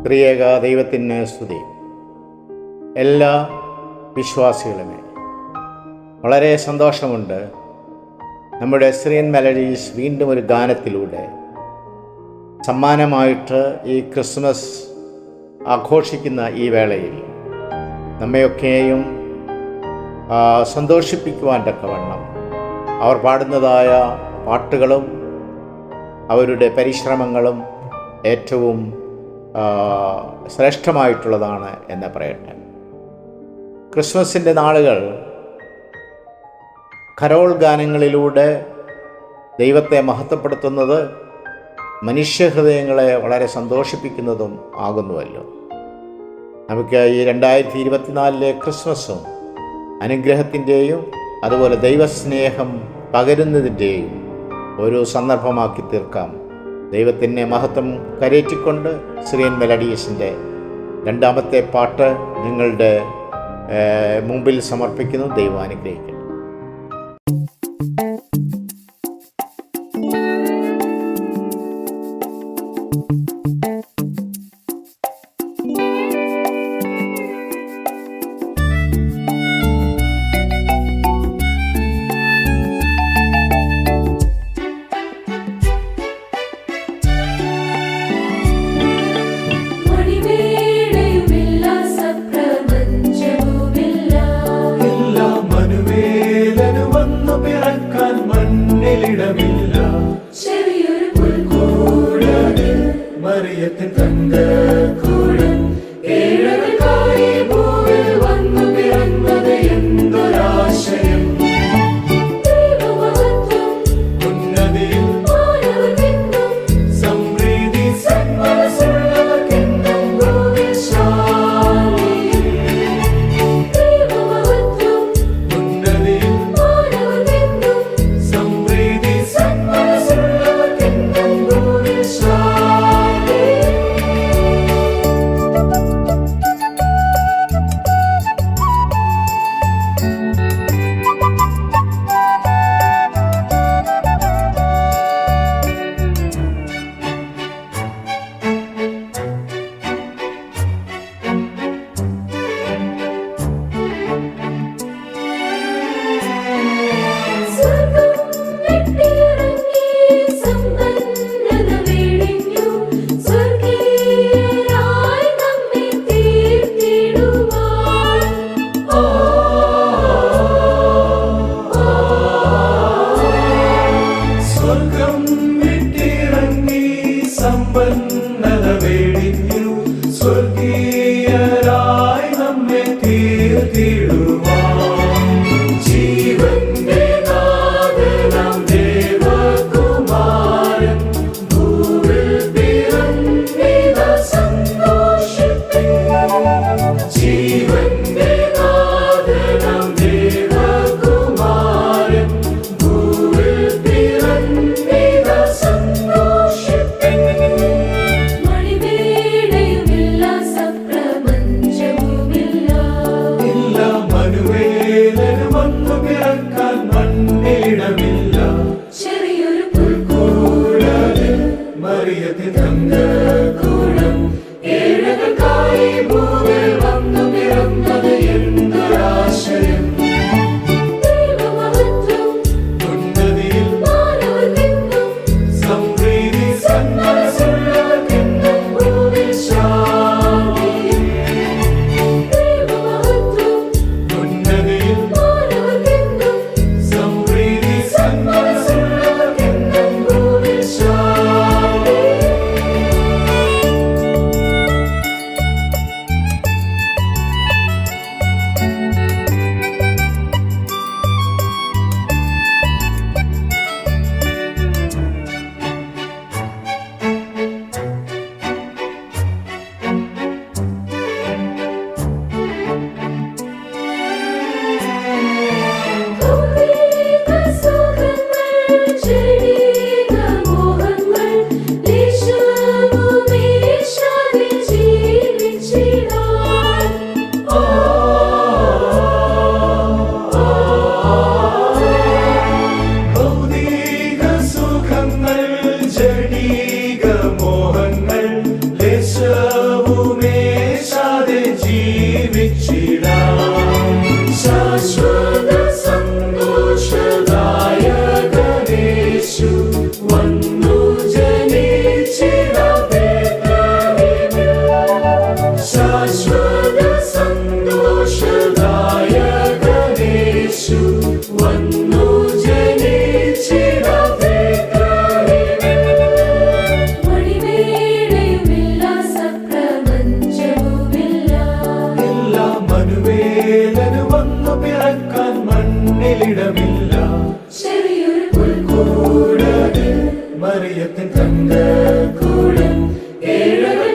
ത്രിയേക ദൈവത്തിന് സ്തുതി. എല്ലാ വിശ്വാസികളുമേ, വളരെ സന്തോഷമുണ്ട്. നമ്മുടെ സിറിയൻ മെലഡീസ് വീണ്ടും ഒരു ഗാനത്തിലൂടെ സമ്മാനമായിട്ട് ഈ ക്രിസ്മസ് ആഘോഷിക്കുന്ന ഈ വേളയിൽ നമ്മയൊക്കെയും സന്തോഷിപ്പിക്കുവാൻ തക്കവണ്ണം അവർ പാടുന്നതായ പാട്ടുകളും അവരുടെ പരിശ്രമങ്ങളും ഏറ്റവും ശ്രേഷ്ഠമായിട്ടുള്ളതാണ് എന്ന് പറയട്ടെ. ക്രിസ്മസിൻ്റെ നാളുകൾ കരോൾ ഗാനങ്ങളിലൂടെ ദൈവത്തെ മഹത്വപ്പെടുത്തുന്നത് മനുഷ്യഹൃദയങ്ങളെ വളരെ സന്തോഷിപ്പിക്കുന്നതും ആകുന്നുവല്ലോ. നമുക്ക് ഈ 2024 ക്രിസ്മസും അനുഗ്രഹത്തിൻ്റെയും അതുപോലെ ദൈവസ്നേഹം പകരുന്നതിൻ്റെയും ഒരു സന്ദർഭമാക്കി തീർക്കാം. ദൈവത്തിൻ്റെ മഹത്വം കരേറ്റിക്കൊണ്ട് സിറിയൻ മെലഡീസിൻ്റെ രണ്ടാമത്തെ പാട്ട് നിങ്ങളുടെ മുമ്പിൽ സമർപ്പിക്കുന്നു. ദൈവം അനുഗ്രഹിക്കട്ടെ. മറിയത്തിൻ തങ്കക്കൂടൻ ഏഴരക്കായി ഭൂവിൽ വന്നു പിറന്നത് എന്തൊരാശയം! ഉന്നതിയിൽ സമൃദ്ധി സന്മനസ്സുള്ളവർക്കെന്നും ഭൂവിൽ ശാന്തി. ഉന്നതിയിൽ സമൃദ്ധി സന്മനസ്സുള്ളവർക്കെന്നും ഭൂവിൽ ശാന്തി. വന്നു ജനിച്ചിടാം ബേത്ലഹേമിൽ. മണിമേടയുമില്ല, സപ്രപഞ്ചവുമില്ല. ഇല്ല, മനുവേലന് വന്നു പിറക്കാൻ മണ്ണിലിടമില്ല. ചെറിയൊരു പുൽക്കൂടതിൽ മറിയത്തിൻ തങ്കക്കൂടം, ഏഴകൾ